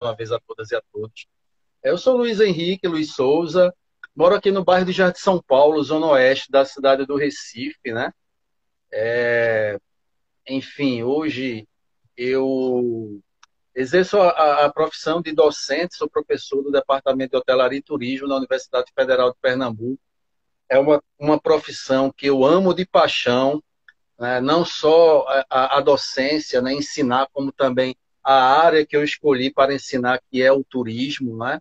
uma vez a todas e a todos. Eu sou Luiz Henrique, Luiz Souza, moro aqui no bairro de Jardim São Paulo, zona oeste da cidade do Recife, né? Enfim, hoje eu exerço a profissão de docente, sou professor do Departamento de Hotelaria e Turismo na Universidade Federal de Pernambuco. É uma profissão que eu amo de paixão, né? Não só a docência, né? Ensinar, como também a área que eu escolhi para ensinar, que é o turismo, né?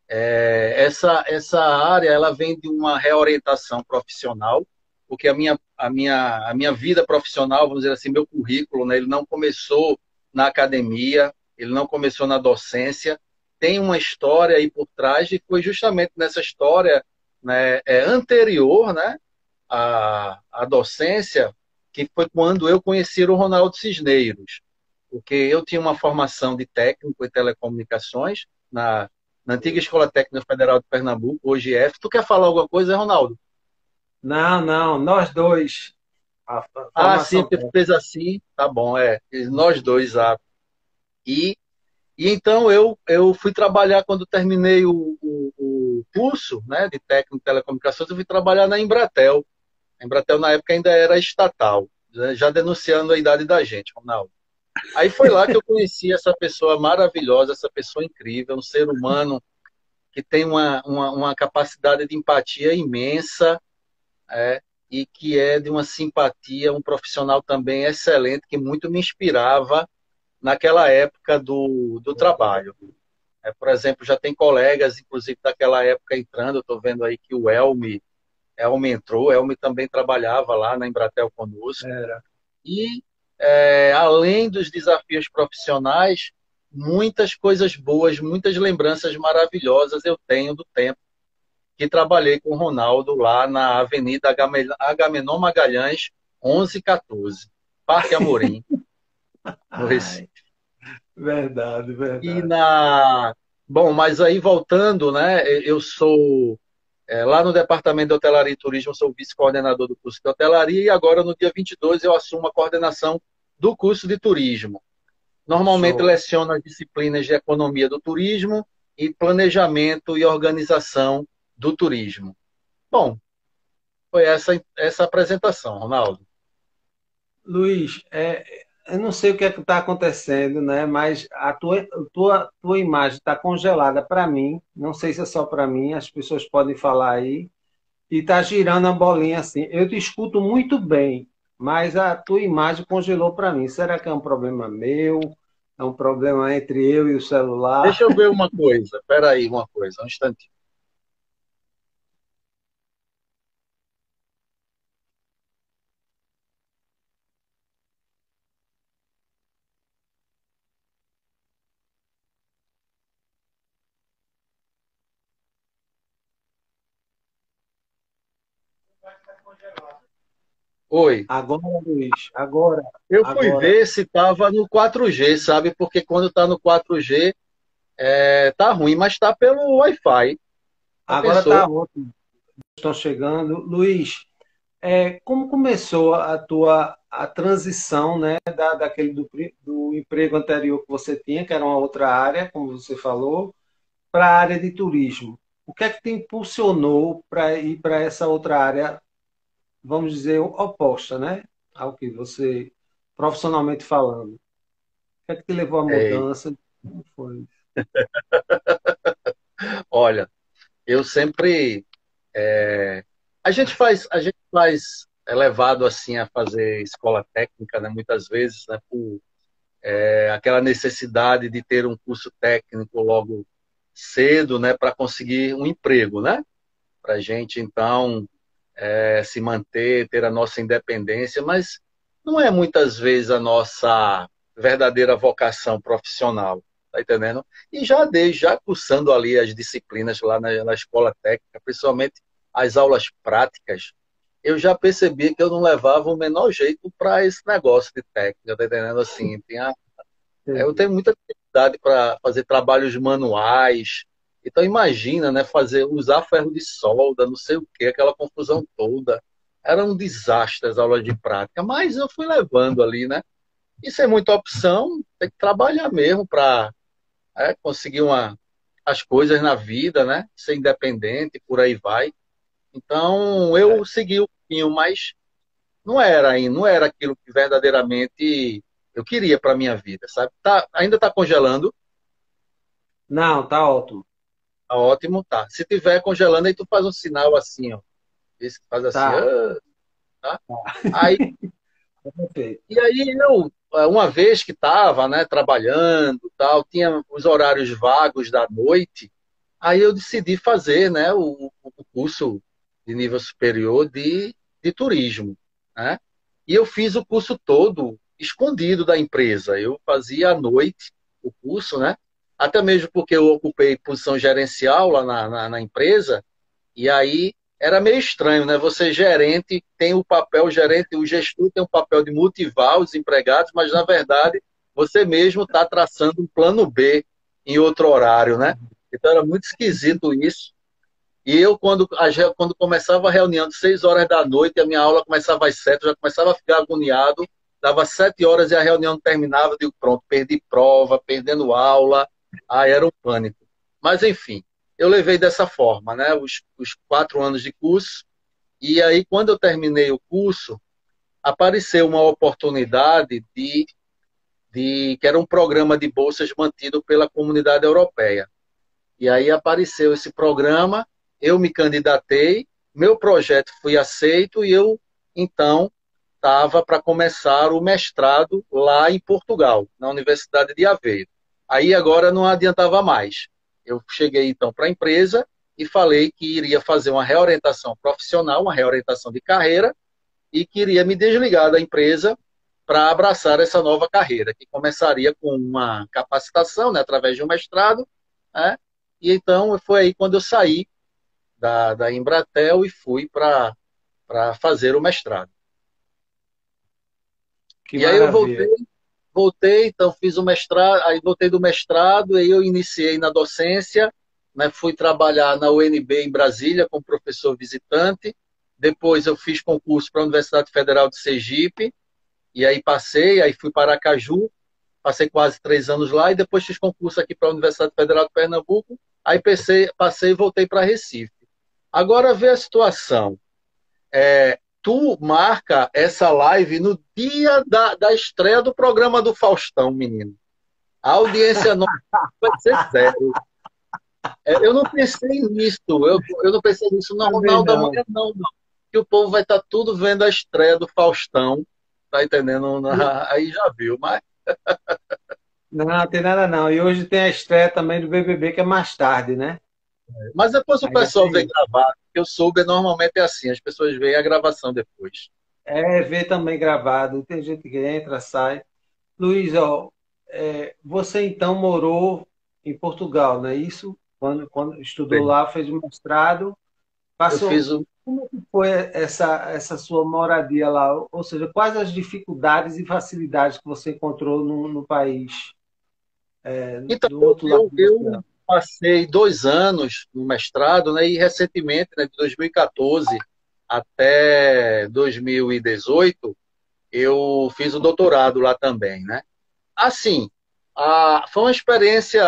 Essa área ela vem de uma reorientação profissional, porque a minha vida profissional, vamos dizer assim, meu currículo, né, ele não começou na academia, ele não começou na docência, tem uma história aí por trás, e foi justamente nessa história, né, anterior, né, à docência, que foi quando eu conheci o Ronaldo Cisneiros, porque eu tinha uma formação de técnico em telecomunicações na antiga Escola Técnica Federal de Pernambuco, hoje F. Tu quer falar alguma coisa, Ronaldo? Não, não, nós dois. A Ah, sim, formação porque tu técnica. fez assim, tá bom, nós dois, e, e então eu fui trabalhar, quando terminei o curso, né, de técnico de telecomunicações, eu fui trabalhar na Embratel. A Embratel, na época, ainda era estatal, né, já denunciando a idade da gente, Ronaldo. Aí foi lá que eu conheci essa pessoa maravilhosa, essa pessoa incrível, um ser humano que tem uma capacidade de empatia imensa, é, e que é de uma simpatia, um profissional também excelente, que muito me inspirava naquela época do trabalho. Por exemplo, já tem colegas, inclusive, daquela época entrando, eu estou vendo aí que o Elmi entrou, Elmi também trabalhava lá na Embratel conosco, Era. e além dos desafios profissionais, muitas coisas boas, muitas lembranças maravilhosas eu tenho do tempo que trabalhei com o Ronaldo lá na Avenida Agamenon Magalhães, 1114, Parque Amorim, no Ai, Recife. verdade, E verdade. na... Bom, mas aí voltando, né, eu sou, lá no Departamento de Hotelaria e Turismo, eu sou vice-coordenador do curso de hotelaria, e agora, no dia 22, eu assumo a coordenação do curso de turismo. Normalmente Show. leciono as disciplinas de economia do turismo e planejamento e organização do turismo. Bom, foi essa apresentação, Ronaldo. Luiz, eu não sei o que é que está acontecendo, né? Mas a tua imagem está congelada para mim. Não sei se é só para mim, as pessoas podem falar aí. E está girando a bolinha assim. Eu te escuto muito bem, mas a tua imagem congelou para mim. Será que é um problema meu? É um problema entre eu e o celular? Deixa eu ver uma coisa. Espera aí, uma coisa, um instantinho. Oi. Agora, Luiz, agora, Eu fui agora, ver se estava no 4G, sabe? Porque quando está no 4G, tá ruim, mas está pelo Wi-Fi. Já agora está pensou? ótimo. Estão chegando. Luiz, como começou a transição, né, do emprego anterior que você tinha, que era uma outra área, como você falou, para a área de turismo? O que é que te impulsionou para ir para essa outra área, vamos dizer, oposta, né, ao que você, profissionalmente falando? O que é que te levou à É, mudança? Como foi? olha, eu sempre. é, a gente faz é levado assim a fazer escola técnica, né? Muitas vezes, né? Por aquela necessidade de ter um curso técnico logo cedo, né? Para conseguir um emprego, né? Para a gente, então, se manter, ter a nossa independência, mas não é muitas vezes a nossa verdadeira vocação profissional, tá entendendo? E já cursando ali as disciplinas lá na escola técnica, principalmente as aulas práticas, eu já percebi que eu não levava o menor jeito para esse negócio de técnica, tá entendendo? Assim, eu Entendi. tenho muita dificuldade para fazer trabalhos manuais. Então imagina, né, usar ferro de solda, não sei o que, aquela confusão toda. Era um desastre as aulas de prática, mas eu fui levando ali, né? E sem muita opção, tem que trabalhar mesmo para conseguir as coisas na vida, né? Ser independente, por aí vai. Então, É. eu segui o caminho, mas não era aquilo que verdadeiramente eu queria para minha vida, sabe? Ainda está congelando, Não, tá ótimo. tá ótimo, tá. Se tiver congelando, aí tu faz um sinal assim, ó. Esse que faz assim, Tá, tá? tá. Aí, Perfeito. e aí eu, uma vez que estava, né, trabalhando, tal, tinha os horários vagos da noite, aí eu decidi fazer, né, o curso de nível superior de turismo, né? E eu fiz o curso todo escondido da empresa. Eu fazia à noite o curso, né? Até mesmo porque eu ocupei posição gerencial lá na empresa, e aí era meio estranho, né? Você gerente tem o papel, gerente, o gestor tem o papel de motivar os empregados, mas na verdade você mesmo está traçando um plano B em outro horário, né? Então era muito esquisito isso. E eu, quando começava a reunião de 6 horas da noite, a minha aula começava às 7, eu já começava a ficar agoniado, dava 7 horas e a reunião não terminava, eu digo, pronto, perdi prova, perdendo aula, aí era um pânico. Mas, enfim, eu levei dessa forma, né, os 4 anos de curso, e aí, quando eu terminei o curso, apareceu uma oportunidade que era um programa de bolsas mantido pela Comunidade Europeia. E aí apareceu esse programa, eu me candidatei, meu projeto foi aceito e eu, então, estava para começar o mestrado lá em Portugal, na Universidade de Aveiro. Aí agora não adiantava mais. Eu cheguei então para a empresa e falei que iria fazer uma reorientação profissional, uma reorientação de carreira e queria me desligar da empresa para abraçar essa nova carreira, que começaria com uma capacitação, né, através de um mestrado, né? E então foi aí quando eu saí da Embratel e fui para fazer o mestrado. Que E aí eu maravilha. voltei, então fiz o mestrado, aí voltei do mestrado, aí eu iniciei na docência, né, fui trabalhar na UNB em Brasília como professor visitante, depois eu fiz concurso para a Universidade Federal de Sergipe, e aí passei, aí fui para Aracaju, passei quase 3 anos lá, e depois fiz concurso aqui para a Universidade Federal de Pernambuco, aí passei e voltei para Recife. Agora vê a situação. Tu marca essa live no dia da estreia do programa do Faustão, menino. A audiência não vai ser zero. Eu não pensei nisso. Eu não pensei nisso no Também Jornal da não. Manhã, não, não. Que o povo vai estar tudo vendo a estreia do Faustão. Tá entendendo? Aí já viu. Não, tem nada não. E hoje tem a estreia também do BBB, que é mais tarde, né? Mas depois o Ainda pessoal tem vê isso. gravar. Eu soube, normalmente é assim. As pessoas veem a gravação depois. É, ver também gravado. Tem gente que entra, sai. Luiz, ó, você então morou em Portugal, não é isso? Quando estudou Bem, lá, fez o mestrado, eu passou. fiz o. Como é que foi essa sua moradia lá? Ou seja, quais as dificuldades e facilidades que você encontrou no país, Então, do outro lado do eu oceano? passei 2 anos no mestrado, né, e recentemente, né, de 2014 até 2018, eu fiz o doutorado lá também, né? Assim, foi uma experiência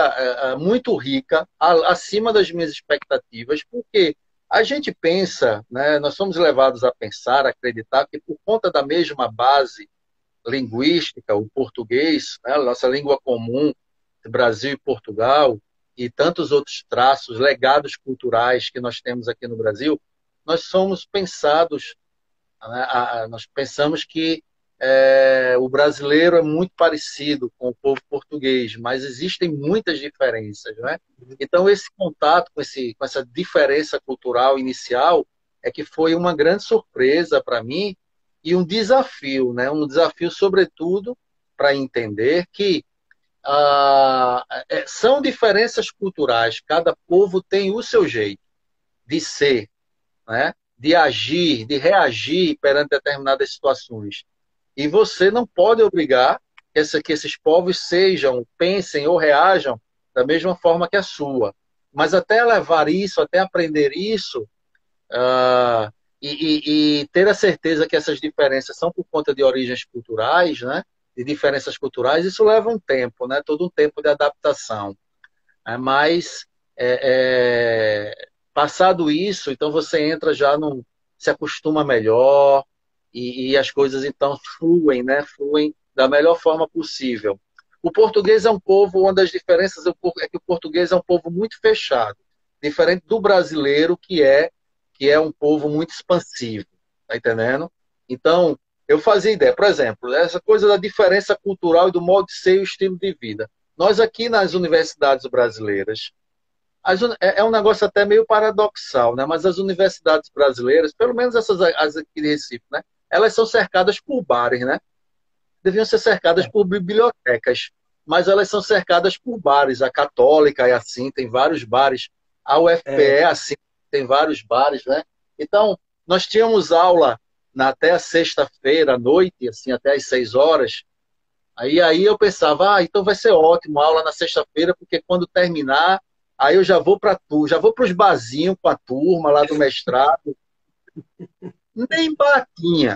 muito rica, acima das minhas expectativas, porque a gente pensa, né, nós somos levados a pensar, a acreditar que por conta da mesma base linguística, o português, né, a nossa língua comum, Brasil e Portugal, e tantos outros traços, legados culturais que nós temos aqui no Brasil, nós somos pensados, né, nós pensamos que o brasileiro é muito parecido com o povo português, mas existem muitas diferenças, né? Então, esse contato com essa diferença cultural inicial é que foi uma grande surpresa para mim e um desafio, né? Um desafio, sobretudo, para entender que são diferenças culturais, cada povo tem o seu jeito de ser, né? De agir, de reagir perante determinadas situações. E você não pode obrigar que esses povos sejam, pensem ou reajam da mesma forma que a sua. Mas até levar isso, até aprender isso, ah, e ter a certeza que essas diferenças são por conta de origens culturais, né? De diferenças culturais, isso leva um tempo, né? Todo um tempo de adaptação. Mas, passado isso, então você entra já num, se acostuma melhor e as coisas então fluem, né? Fluem da melhor forma possível. O português é um povo, uma das diferenças é que o português é um povo muito fechado, diferente do brasileiro, que é um povo muito expansivo, tá entendendo? Então, eu fazia ideia, por exemplo, essa coisa da diferença cultural e do modo de ser e o estilo de vida. Nós aqui nas universidades brasileiras, é um negócio até meio paradoxal, né? Mas as universidades brasileiras, pelo menos as aqui de Recife, né? Elas são cercadas por bares, né? Deviam ser cercadas por bibliotecas, mas elas são cercadas por bares. A Católica é assim, tem vários bares. A UFPE É, é assim, tem vários bares, né? Então, nós tínhamos aula até a sexta-feira à noite, assim, até às 6 horas. Aí eu pensava, então vai ser ótimo a aula na sexta-feira, porque quando terminar, aí eu já vou para já vou para os barzinhos com a turma lá do mestrado. Nem batinha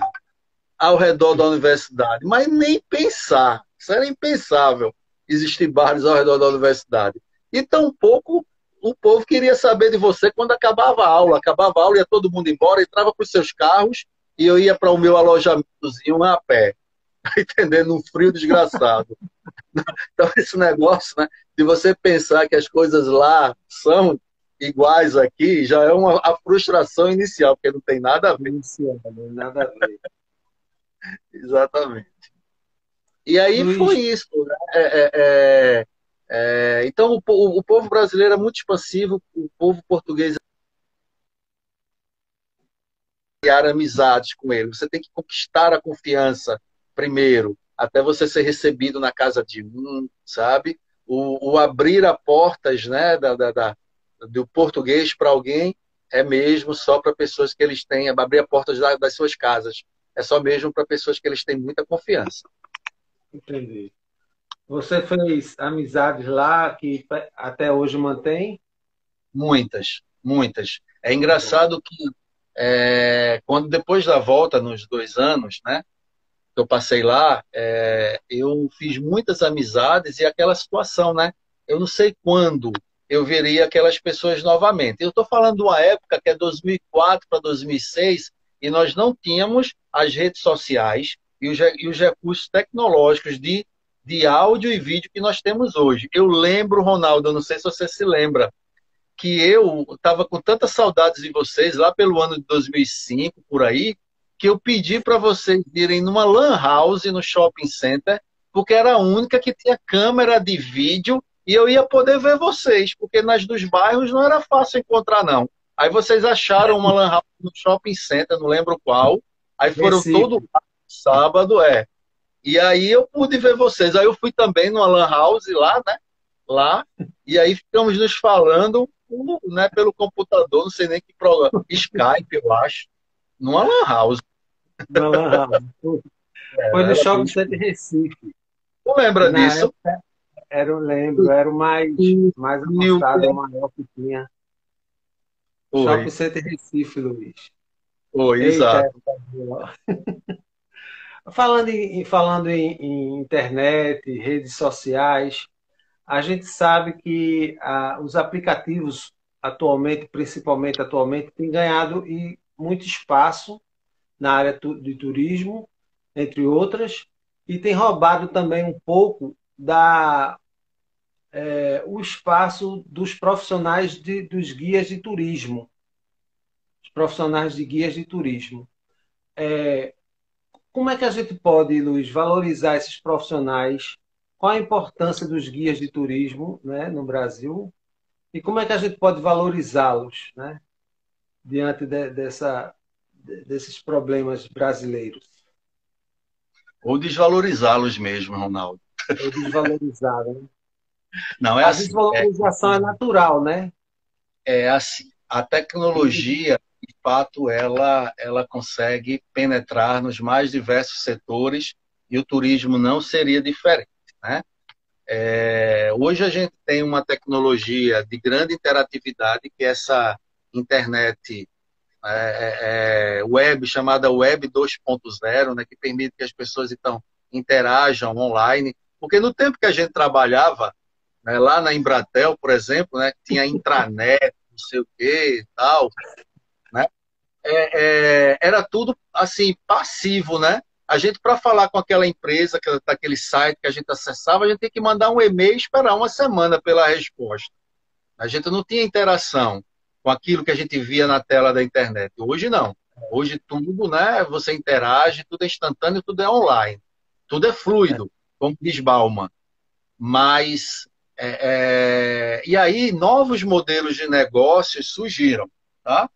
ao redor da universidade, mas nem pensar. Isso era impensável, existir bares ao redor da universidade. E tampouco o povo queria saber de você quando acabava a aula. Acabava a aula, ia todo mundo embora, entrava para os seus carros e eu ia para o meu alojamentozinho a pé, entendendo? Um frio desgraçado. Então, esse negócio, né, de você pensar que as coisas lá são iguais aqui, já é a frustração inicial, porque não tem nada a ver. iniciando, nada a ver. Exatamente. E aí foi Luiz, isso, né? Então, o povo brasileiro é muito expansivo, o povo português é criar amizades com ele. Você tem que conquistar a confiança primeiro, até você ser recebido na casa de um, sabe? O abrir as portas, né, do português para alguém é mesmo só para pessoas que eles têm, abrir as portas das suas casas. É só mesmo para pessoas que eles têm muita confiança. entendi. Você fez amizades lá que até hoje mantém? Muitas, muitas. É Que bom. engraçado que quando depois da volta, nos 2 anos, né, que eu passei lá, eu fiz muitas amizades e aquela situação, né? Eu não sei quando eu veria aquelas pessoas novamente. Eu estou falando de uma época que é 2004 para 2006 e nós não tínhamos as redes sociais e os recursos tecnológicos de áudio e vídeo que nós temos hoje. Eu lembro, Ronaldo, eu não sei se você se lembra, que eu estava com tantas saudades de vocês lá pelo ano de 2005, por aí, que eu pedi para vocês irem numa lan house no shopping center, porque era a única que tinha câmera de vídeo e eu ia poder ver vocês, porque nas dos bairros não era fácil encontrar, não. Aí vocês acharam uma lan house no shopping center, não lembro qual, aí foram todo Recife. sábado, e aí eu pude ver vocês. Aí eu fui também numa lan house lá, né? Lá, e aí ficamos nos falando, né, pelo computador, não sei nem que programa, Skype, eu acho, numa lan house. Na Lan House. Foi no Era bem... Shopping Center Recife. Não E lembra na disso? época era, eu lembro, era o mais New... avançado, o maior que tinha. Shopping Foi, Center Recife, Luiz. foi, Eita, exato. época boa. Falando em internet, redes sociais, a gente sabe que os aplicativos atualmente, principalmente atualmente, têm ganhado muito espaço na área de turismo, entre outras, e tem roubado também um pouco o espaço dos profissionais dos guias de turismo, os profissionais de guias de turismo. Como é que a gente pode, Luiz, valorizar esses profissionais? Qual a importância dos guias de turismo, né, no Brasil? E como é que a gente pode valorizá-los, né, diante desses problemas brasileiros? Ou desvalorizá-los mesmo, Ronaldo. Ou desvalorizar, né? Não, é A assim. desvalorização é natural, né? É assim. A tecnologia, de fato, ela consegue penetrar nos mais diversos setores e o turismo não seria diferente, né? Hoje a gente tem uma tecnologia de grande interatividade, que é essa internet web, chamada Web 2.0, né, que permite que as pessoas então interajam online. Porque no tempo que a gente trabalhava, né? Lá na Embratel, por exemplo, né? Tinha intranet, não sei o que e tal, né? Era tudo assim passivo, né? A gente, para falar com aquela empresa, daquele site que a gente acessava, a gente tinha que mandar um e-mail e esperar uma semana pela resposta. A gente não tinha interação com aquilo que a gente via na tela da internet. Hoje não. Hoje tudo, né? Você interage, tudo é instantâneo, tudo é online. Tudo é fluido, como diz Bauman. Mas, e aí, novos modelos de negócios surgiram, tá?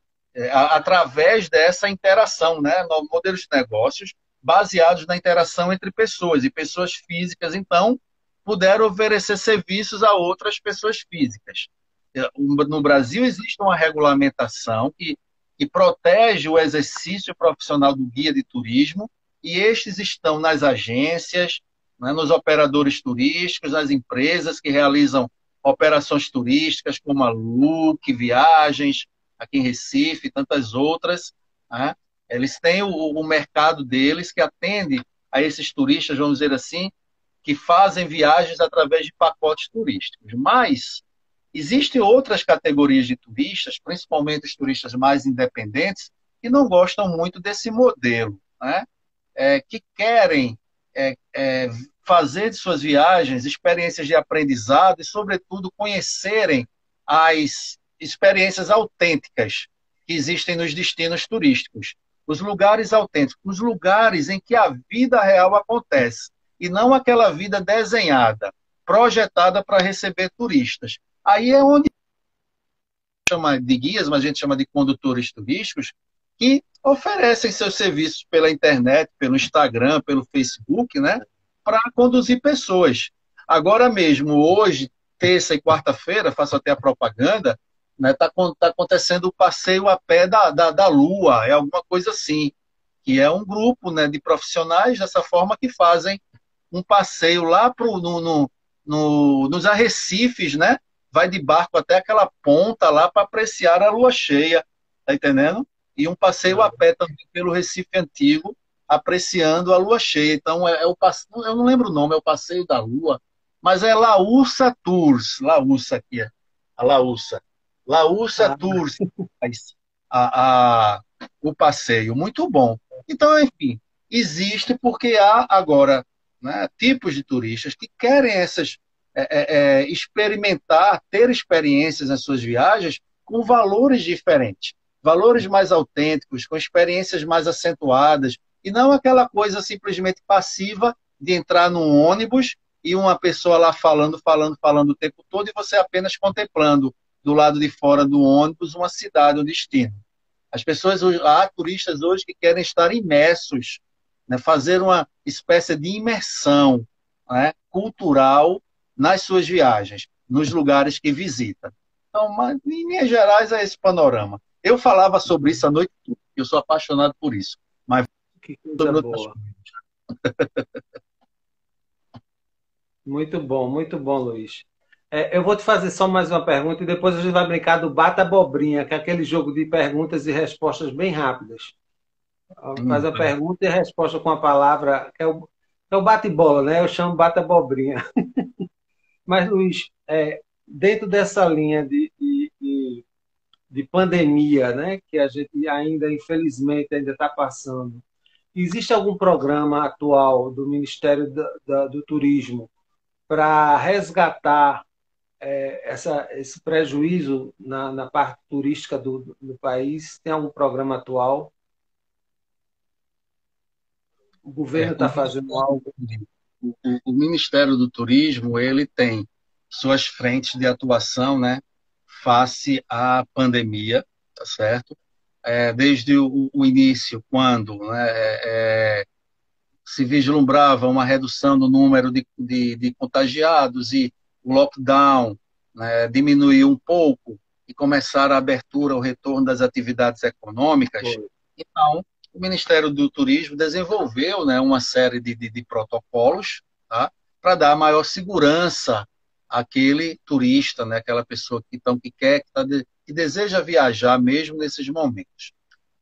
Através dessa interação, né? Novos modelos de negócios baseados na interação entre pessoas, e pessoas físicas, então, puderam oferecer serviços a outras pessoas físicas. No Brasil existe uma regulamentação que protege o exercício profissional do guia de turismo, e estes estão nas agências, né, nos operadores turísticos, nas empresas que realizam operações turísticas, como a Look, Viagens, aqui em Recife, e tantas outras. Né? Eles têm o mercado deles que atende a esses turistas, vamos dizer assim, que fazem viagens através de pacotes turísticos. Mas existem outras categorias de turistas, principalmente os turistas mais independentes, que não gostam muito desse modelo, né? Que querem fazer de suas viagens experiências de aprendizado e, sobretudo, conhecerem as experiências autênticas que existem nos destinos turísticos. Os lugares autênticos, os lugares em que a vida real acontece, e não aquela vida desenhada, projetada para receber turistas. Aí é onde chama de guias, mas a gente chama de condutores turísticos, que oferecem seus serviços pela internet, pelo Instagram, pelo Facebook, né, para conduzir pessoas. Agora mesmo, hoje, terça e quarta-feira, faço até a propaganda, né, tá acontecendo o passeio a pé da Lua, é alguma coisa assim, que é um grupo, né, de profissionais dessa forma que fazem um passeio lá nos arrecifes, né? Vai de barco até aquela ponta lá para apreciar a lua cheia, tá entendendo? E um passeio a pé também pelo Recife Antigo, apreciando a lua cheia. Então, eu não lembro o nome, é o Passeio da Lua, mas é Laúça Tours, Laúça aqui, a Laúça. Laúça Tours, o passeio, muito bom. Então, enfim, existe porque há agora, né, tipos de turistas que querem experimentar, ter experiências nas suas viagens com valores diferentes, valores mais autênticos, com experiências mais acentuadas, e não aquela coisa simplesmente passiva de entrar num ônibus e uma pessoa lá falando o tempo todo, e você apenas contemplando do lado de fora do ônibus uma cidade, um destino. As pessoas, há turistas hoje que querem estar imersos, né, fazer uma espécie de imersão, né, cultural nas suas viagens, nos lugares que visita. Então, mas, em linhas gerais, é esse panorama. Eu falava sobre isso a noite toda, eu sou apaixonado por isso. Mas Que coisa sobre outras boa. Muito bom, Luiz. Eu vou te fazer só mais uma pergunta e depois a gente vai brincar do Bata Abobrinha, que é aquele jogo de perguntas e respostas bem rápidas. Faz a coisas. pergunta e a resposta com a palavra, que é o bate-bola, né? Eu chamo Bata Abobrinha. Mas, Luiz, dentro dessa linha de pandemia, né, que a gente ainda, infelizmente, ainda está passando, existe algum programa atual do Ministério do Turismo para resgatar esse prejuízo na parte turística do país? Tem algum programa atual? O governo O está fazendo algo? o Ministério do Turismo, ele tem suas frentes de atuação, né, face à pandemia, tá certo? Desde o início, quando, né, se vislumbrava uma redução do número de contagiados e o lockdown, né, diminuiu um pouco e começar a abertura, o retorno das atividades econômicas, Foi. então o Ministério do Turismo desenvolveu, né, uma série de protocolos, tá, para dar maior segurança àquele turista, né, aquela pessoa que quer, que deseja viajar mesmo nesses momentos.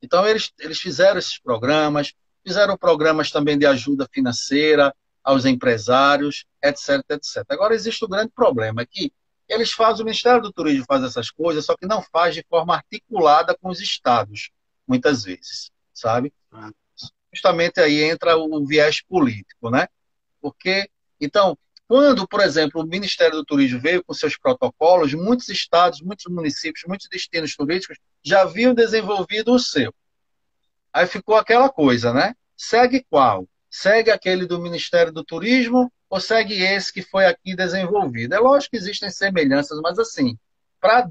Então, eles fizeram esses programas, fizeram programas também de ajuda financeira, aos empresários, etc, etc. Agora, existe um grande problema, é que eles fazem, o Ministério do Turismo faz essas coisas, só que não faz de forma articulada com os estados, muitas vezes, sabe? Justamente aí entra o viés político, né? Porque, então, quando, por exemplo, o Ministério do Turismo veio com seus protocolos, muitos estados, muitos municípios, muitos destinos turísticos já haviam desenvolvido o seu. Aí ficou aquela coisa, né? Segue qual? Segue aquele do Ministério do Turismo ou segue esse que foi aqui desenvolvido? É lógico que existem semelhanças, mas assim, para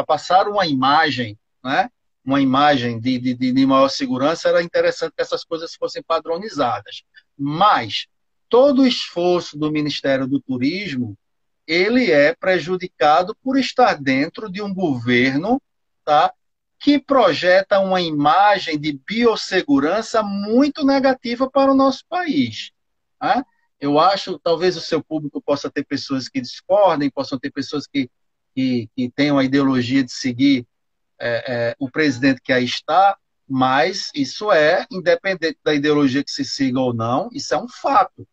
passar uma imagem, né? Uma imagem de maior segurança, era interessante que essas coisas fossem padronizadas. Mas todo o esforço do Ministério do Turismo, ele é prejudicado por estar dentro de um governo, tá, que projeta uma imagem de biossegurança muito negativa para o nosso país. Tá? Eu acho, talvez o seu público possa ter pessoas que discordem, possam ter pessoas que tenham a ideologia de seguir o presidente que aí está, mas isso é, independente da ideologia que se siga ou não, isso é um fato.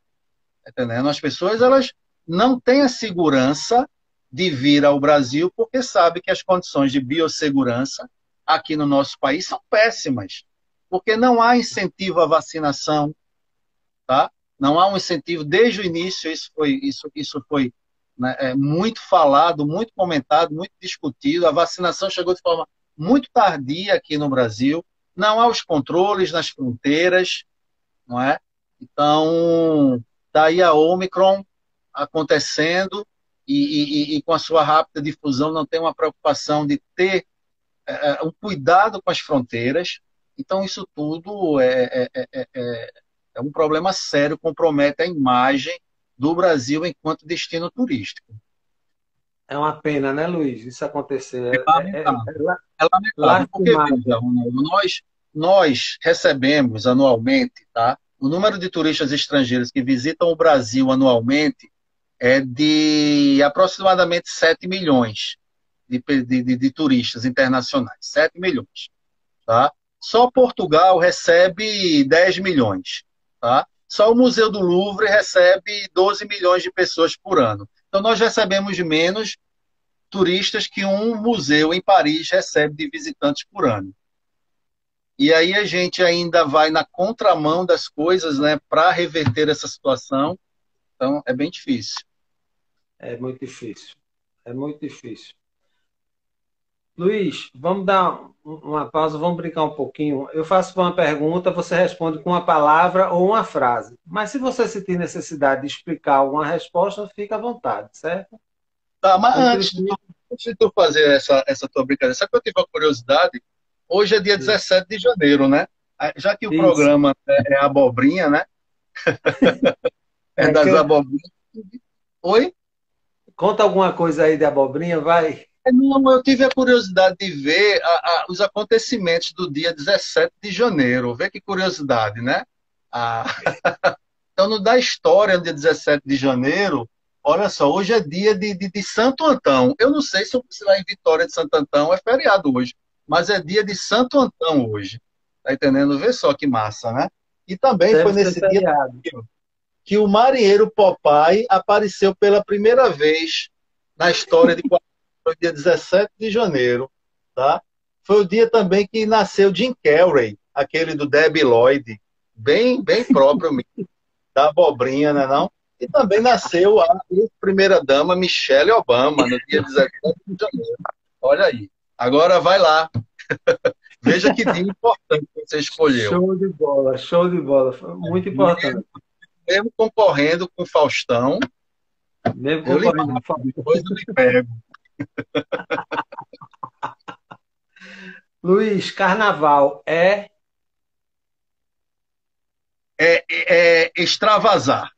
Entendendo? As pessoas, elas não têm a segurança de vir ao Brasil porque sabem que as condições de biossegurança aqui no nosso país são péssimas. Porque não há incentivo à vacinação, tá? Não há um incentivo, desde o início, isso foi né, muito falado, muito comentado, muito discutido. A vacinação chegou de forma muito tardia aqui no Brasil. Não há os controles nas fronteiras, não é? Então, daí a Omicron acontecendo e com a sua rápida difusão não tem uma preocupação de ter um cuidado com as fronteiras. Então, isso tudo é um problema sério, compromete a imagem do Brasil enquanto destino turístico. É uma pena, né, Luiz? Isso É acontecer. lamentável. É lamentável, porque, Lastimável. veja, Ronaldo, nós recebemos anualmente, tá? O número de turistas estrangeiros que visitam o Brasil anualmente é de aproximadamente 7 milhões de turistas internacionais. 7 milhões. Tá? Só Portugal recebe 10 milhões. Tá? Só o Museu do Louvre recebe 12 milhões de pessoas por ano. Então, nós recebemos menos turistas que um museu em Paris recebe de visitantes por ano. E aí a gente ainda vai na contramão das coisas, né, para reverter essa situação. Então, é bem difícil. É muito difícil. É muito difícil. Luiz, vamos dar uma pausa, vamos brincar um pouquinho. Eu faço uma pergunta, você responde com uma palavra ou uma frase. Mas se você sentir necessidade de explicar alguma resposta, fica à vontade, certo? Tá, mas Em antes princípio, de tu fazer essa tua brincadeira, sabe que eu tive uma curiosidade? Hoje é dia 17 de janeiro, né? Já que o isso. programa é abobrinha, né? É É, das abobrinhas. Oi? conta alguma coisa aí de abobrinha, vai. Não, eu tive a curiosidade de ver os acontecimentos do dia 17 de janeiro. Vê que curiosidade, né? Ah, então, no da história, no dia 17 de janeiro, olha só, hoje é dia de Santo Antão. Eu não sei se lá em Vitória de Santo Antão é feriado hoje, mas é dia de Santo Antão hoje. Tá entendendo? Vê só que massa, né? E também foi Deve ser nesse dia feriado. que o marinheiro Popeye apareceu pela primeira vez na história de foi dia 17 de janeiro, tá? Foi o dia também que nasceu Jim Carrey, aquele do Debi Lloyd, bem próprio mesmo, da abobrinha, né não? E também nasceu a primeira-dama Michelle Obama, no dia 17 de janeiro. Olha aí. Agora vai lá. Veja que dia importante você escolheu. Show de bola, show de bola. Foi muito importante. Mesmo concorrendo com Faustão, Mesmo eu lhe concorrendo com mato, Fábio. depois eu lhe pego. Luiz, carnaval é É extravasar.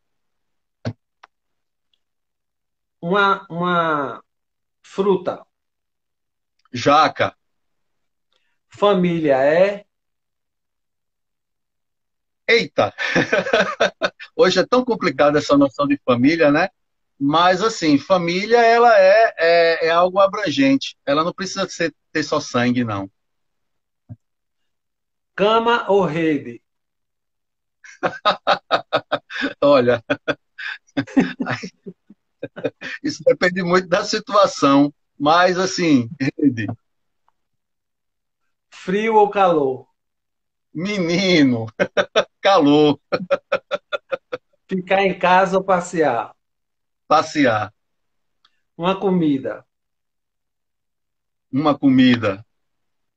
uma fruta. Jaca. Família é Eita! Hoje é tão complicada essa noção de família, né? Mas, assim, família, ela é algo abrangente. Ela não precisa ter só sangue, não. cama ou rede? Olha, isso depende muito da situação, mas assim, rede, Frio ou calor? menino, calor, Ficar em casa ou passear? passear, Uma comida. uma comida,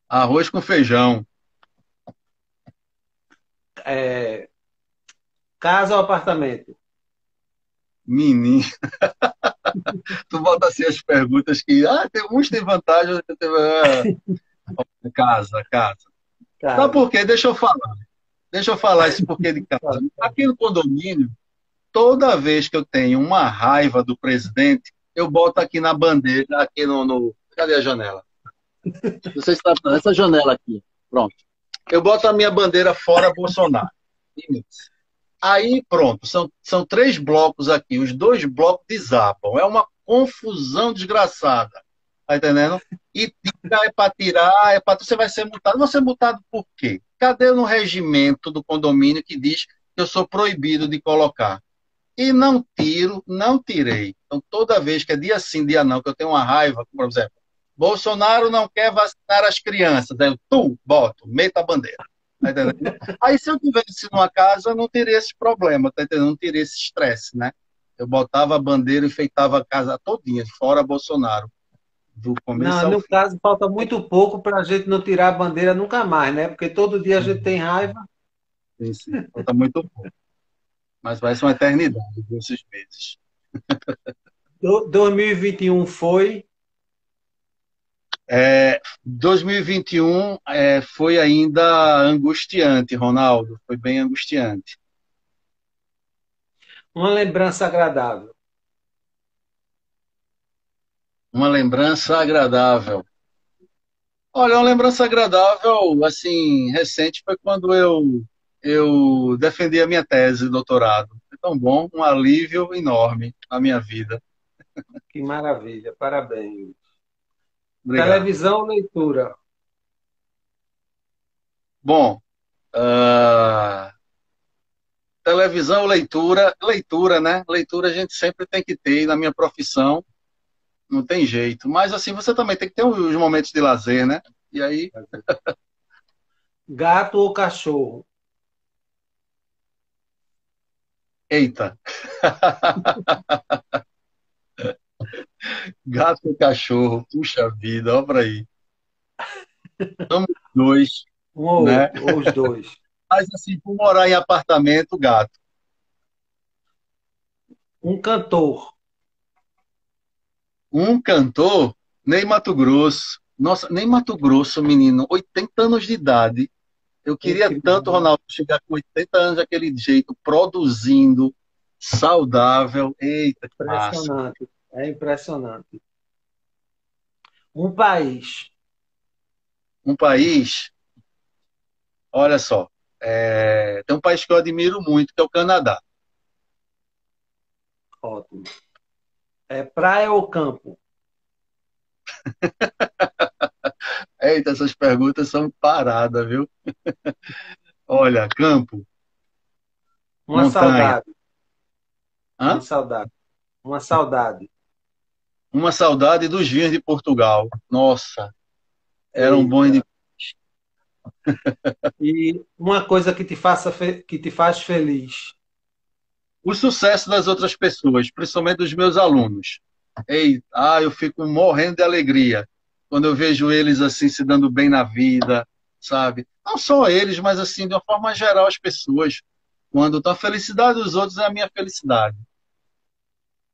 arroz com feijão, É, casa ou apartamento? menino. Tu volta assim as perguntas que, uns têm vantagem, outros têm, casa, casa. Sabe Casa. por quê? Deixa eu falar esse porquê de casa. Aqui no condomínio, toda vez que eu tenho uma raiva do presidente, eu boto aqui na bandeira, aqui cadê a janela? Não sei se está essa janela aqui. Pronto. Eu boto a minha bandeira fora Bolsonaro. Aí, pronto, são três blocos aqui. Os dois blocos desabam. É uma confusão desgraçada. Tá entendendo? E tira é para tirar, é para você vai ser multado. Você é multado por quê? Cadê no regimento do condomínio que diz que eu sou proibido de colocar? E não tiro, não tirei. Então, toda vez que é dia sim, dia não, que eu tenho uma raiva, por exemplo, Bolsonaro não quer vacinar as crianças. Aí eu, boto, meto a bandeira. Tá entendendo? Aí, se eu tivesse numa casa, eu não teria esse problema, tá entendendo? Não teria esse estresse, né? Eu botava a bandeira e enfeitava a casa todinha, fora Bolsonaro, do começo Não, ao no fim. caso, falta muito pouco para a gente não tirar a bandeira nunca mais, né? Porque todo dia a gente tem raiva. Sim, sim. Falta muito pouco. Mas vai ser uma eternidade, esses meses. 2021 foi. 2021 foi ainda angustiante, Ronaldo. Foi bem angustiante. Uma lembrança agradável. Uma lembrança agradável. Olha, uma lembrança agradável, assim, recente, foi quando eu defendi a minha tese de doutorado. Foi tão bom, um alívio enorme na minha vida. Que maravilha, parabéns. Obrigado. Televisão ou leitura? Bom, ah, televisão, leitura, leitura, né? Leitura a gente sempre tem que ter, e na minha profissão não tem jeito. Mas assim, você também tem que ter os momentos de lazer, né? E aí, Gato ou cachorro? eita, gato e cachorro, puxa vida, olha pra aí. Somos dois, Um ou né? outro, ou os dois. Mas assim, por morar em apartamento, gato. Um cantor. Um cantor, Ney Matogrosso. Nossa, Ney Matogrosso, menino, 80 anos de idade. Eu queria tanto, Incrível. Ronaldo, chegar com 80 anos daquele jeito, produzindo, saudável. Eita, que massa. Impressionante. É impressionante. Um país. Um país, olha só, tem um país que eu admiro muito, que é o Canadá. Ótimo. É praia ou campo? Eita, essas perguntas são paradas, viu? Olha, campo, Uma montanha. saudade. Uma Hã? saudade. Uma saudade. Uma saudade dos vinhos de Portugal. Nossa, eram bons de... Eita. E uma coisa que te faça que te faz feliz. O sucesso das outras pessoas, principalmente dos meus alunos. Eu fico morrendo de alegria quando eu vejo eles assim se dando bem na vida, sabe? Não só eles, mas assim, de uma forma geral, as pessoas. Quando a felicidade dos outros é a minha felicidade.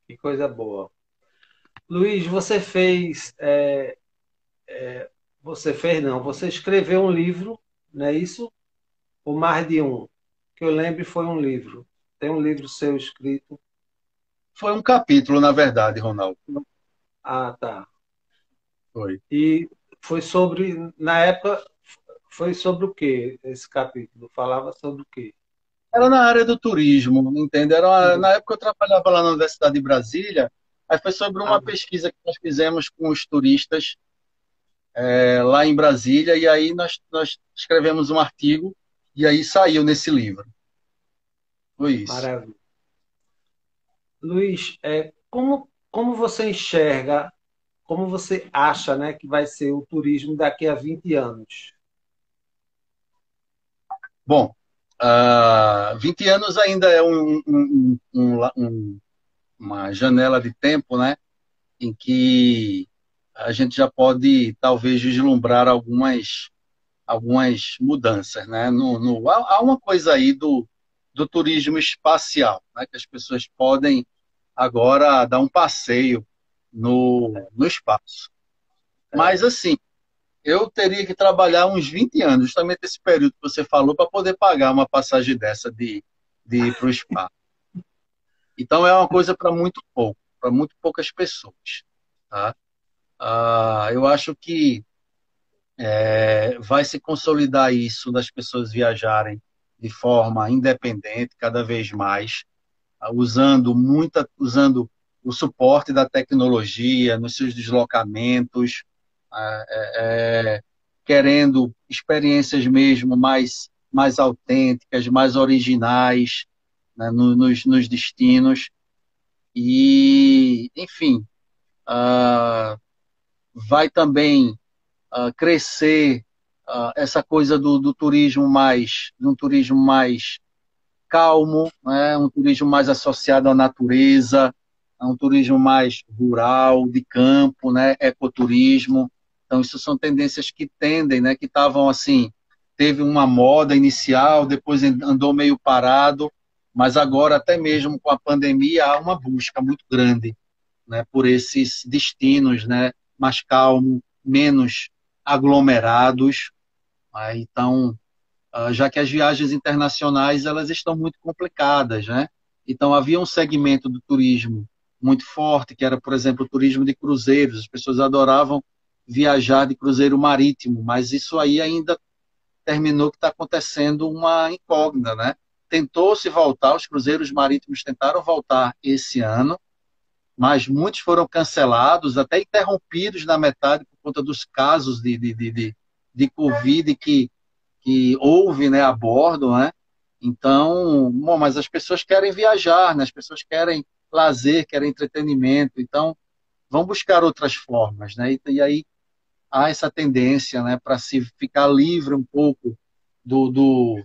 Que coisa boa. Luiz, você fez não, você escreveu um livro, não é isso? Ou mais de um? Que eu lembre foi um livro. Tem um livro seu escrito. Foi um capítulo, na verdade, Ronaldo. Ah, tá. Foi. E foi sobre, na época, foi sobre o quê esse capítulo? Falava sobre o quê? Era na área do turismo, entende? Na época eu trabalhava lá na Universidade de Brasília, aí foi sobre Ah, uma pesquisa que nós fizemos com os turistas lá em Brasília, e aí nós escrevemos um artigo, e aí saiu nesse livro. Foi isso. Maravilha. Luiz, como você enxerga, como você acha, né, que vai ser o turismo daqui a 20 anos? Bom, 20 anos ainda é uma janela de tempo, né, em que a gente já pode, talvez, vislumbrar algumas mudanças, né? Há uma coisa aí do turismo espacial, né? Que as pessoas podem agora dar um passeio no espaço. Mas, É, assim, eu teria que trabalhar uns 20 anos, justamente esse período que você falou, para poder pagar uma passagem dessa de ir para o espaço. Então, é uma coisa para muito pouco, para muito poucas pessoas. Tá? Eu acho que vai se consolidar isso das pessoas viajarem de forma independente cada vez mais, usando o suporte da tecnologia nos seus deslocamentos, ah, querendo experiências mesmo mais autênticas, mais originais, né, nos destinos. E, enfim, ah, vai também crescer essa coisa do turismo de um turismo mais calmo, né? Um turismo mais associado à natureza, um turismo mais rural, de campo, né? Ecoturismo. Então, isso são tendências que tendem, né? Que estavam assim, teve uma moda inicial, depois andou meio parado, mas agora, até mesmo com a pandemia, há uma busca muito grande, né? Por esses destinos, né? Mais calmos, menos aglomerados. Então, já que as viagens internacionais elas estão muito complicadas, né? Então havia um segmento do turismo muito forte, que era, por exemplo, o turismo de cruzeiros. As pessoas adoravam viajar de cruzeiro marítimo, mas isso aí ainda terminou que está acontecendo uma incógnita, né? Tentou-se voltar, os cruzeiros marítimos tentaram voltar esse ano, mas muitos foram cancelados, até interrompidos na metade por conta dos casos de Covid que houve, né, a bordo, né? Então, bom, mas as pessoas querem viajar, né? As pessoas querem lazer, querem entretenimento, então vão buscar outras formas, né? E aí há essa tendência, né, para se ficar livre um pouco do, do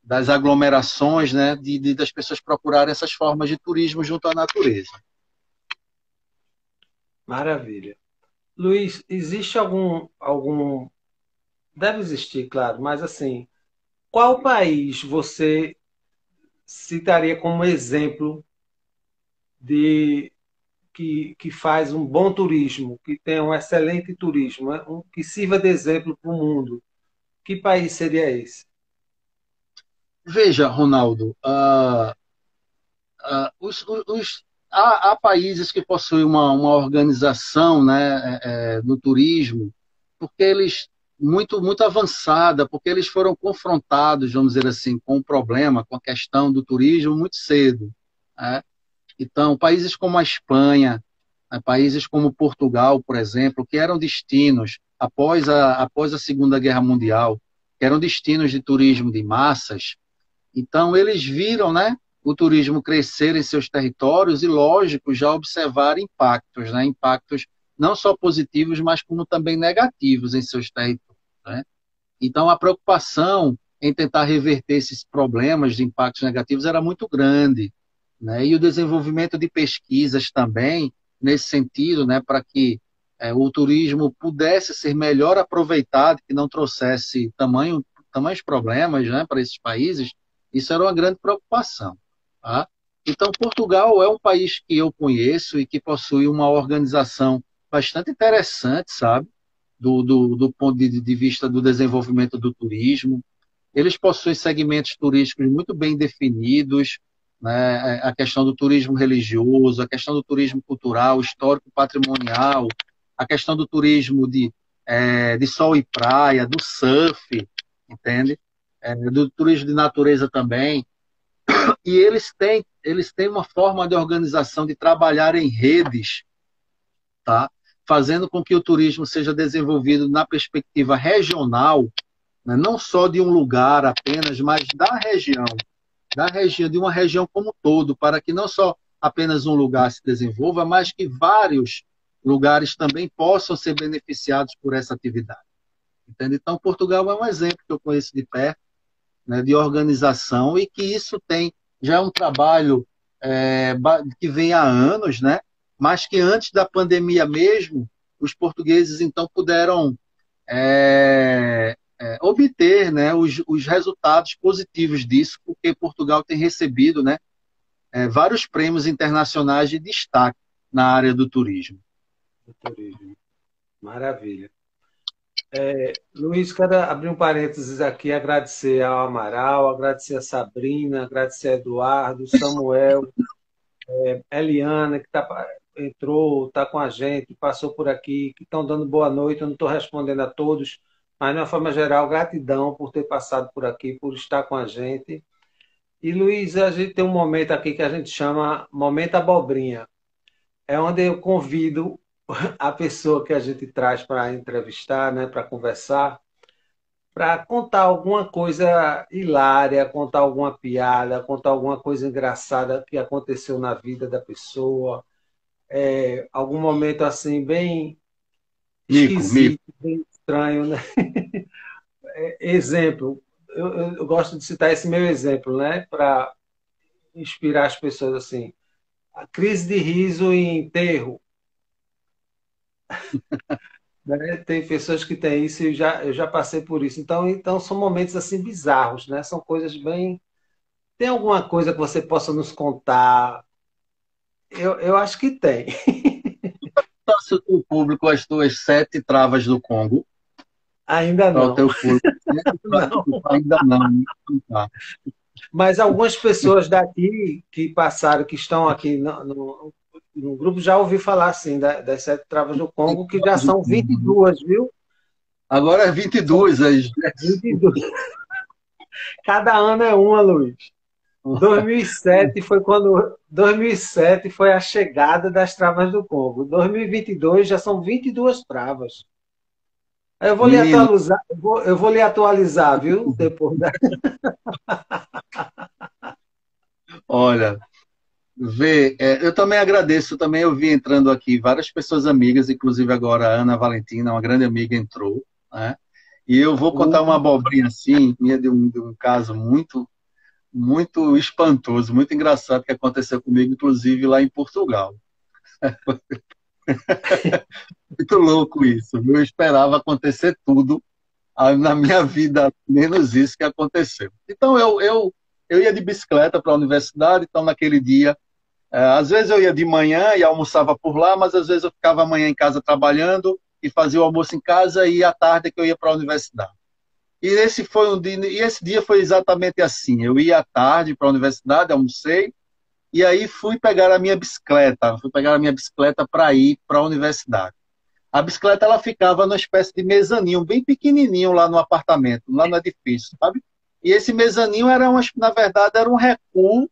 das aglomerações, né, das pessoas procurarem essas formas de turismo junto à natureza. maravilha. Luiz, existe deve existir, claro, mas assim, qual país você citaria como exemplo de que faz um bom turismo, que tem um excelente turismo, né? Que sirva de exemplo para o mundo? Que país seria esse? Veja, Ronaldo, há países que possuem uma organização, né, no turismo, porque eles muito avançada, porque eles foram confrontados, vamos dizer assim, com o problema, com a questão do turismo muito cedo, né? Então, países como a Espanha, né, países como Portugal, por exemplo, que eram destinos após a Segunda Guerra Mundial, que eram destinos de turismo de massas, então, eles viram, né, o turismo crescer em seus territórios e, lógico, já observar impactos, né, impactos não só positivos, mas como também negativos em seus territórios, né? Então, a preocupação em tentar reverter esses problemas de impactos negativos era muito grande, né? E o desenvolvimento de pesquisas também, nesse sentido, né, para que o turismo pudesse ser melhor aproveitado, que não trouxesse tamanhos problemas, né, para esses países, isso era uma grande preocupação. Tá? Então, Portugal é um país que eu conheço e que possui uma organização bastante interessante, sabe? Do ponto de vista do desenvolvimento do turismo. Eles possuem segmentos turísticos muito bem definidos, né? A questão do turismo religioso, a questão do turismo cultural, histórico, patrimonial, a questão do turismo de sol e praia, do surf, entende? Do turismo de natureza também. E eles têm uma forma de organização, de trabalhar em redes, tá? Fazendo com que o turismo seja desenvolvido na perspectiva regional, né? Não só de um lugar apenas, mas da região. da região, de uma região como um todo, para que não só apenas um lugar se desenvolva, mas que vários lugares também possam ser beneficiados por essa atividade. Entende? Então, Portugal é um exemplo que eu conheço de perto, né, de organização, e que isso tem já é um trabalho que vem há anos, né, mas que antes da pandemia mesmo, os portugueses então puderam obter, né, os resultados positivos disso, porque Portugal tem recebido, né, vários prêmios internacionais de destaque na área do turismo. Maravilha. Luiz, quero abrir um parênteses aqui, agradecer ao Amaral, agradecer a Sabrina, agradecer a Eduardo, Samuel, Eliana, que entrou, está com a gente, passou por aqui, que estão dando boa noite. Eu não estou respondendo a todos, mas, de uma forma geral, gratidão por ter passado por aqui, por estar com a gente. E, Luiz, a gente tem um momento aqui que a gente chama Momento Abobrinha. É onde eu convido a pessoa que a gente traz para entrevistar, né, para conversar, para contar alguma coisa hilária, contar alguma piada, contar alguma coisa engraçada que aconteceu na vida da pessoa, algum momento assim bem Mico. esquisito, bem estranho, né? Exemplo, eu gosto de citar esse meu exemplo, né, para inspirar as pessoas assim. A crise de riso em enterro, né? Tem pessoas que têm isso e eu já passei por isso. Então são momentos assim bizarros, né? São coisas bem. Tem alguma coisa que você possa nos contar? Eu acho que tem. Passo o público as tuas 7 travas do Congo. Ainda Para o não. teu público. Não. Ainda não. Tá. Mas algumas pessoas daqui que passaram, que estão aqui no grupo, já ouvi falar assim, das 7 travas do Congo, que já são 22, viu? Agora é 22. As... 22. Cada ano é uma, Luiz. 2007 foi a chegada das travas do Congo. 2022 já são 22 travas. Aí eu vou lhe Menino, atualizar, eu vou lhe atualizar, viu? Depois da... olha, eu também agradeço, também eu vi entrando aqui várias pessoas amigas, inclusive agora a Ana Valentina, uma grande amiga, entrou, né? E eu vou contar uma abobrinha assim, minha de um caso muito, muito espantoso, muito engraçado que aconteceu comigo, inclusive lá em Portugal. Muito louco isso. Eu esperava acontecer tudo na minha vida, menos isso que aconteceu. Então, eu ia de bicicleta para a universidade, então naquele dia, às vezes eu ia de manhã e almoçava por lá, mas às vezes eu ficava amanhã em casa trabalhando e fazia o almoço em casa e à tarde que eu ia para a universidade. E esse foi um dia, e esse dia foi exatamente assim. Eu ia à tarde para a universidade, almocei, e aí fui pegar a minha bicicleta para ir para a universidade. A bicicleta ela ficava numa espécie de mezaninho, bem pequenininho lá no apartamento, lá no edifício, sabe? E esse mezaninho na verdade, era um recuo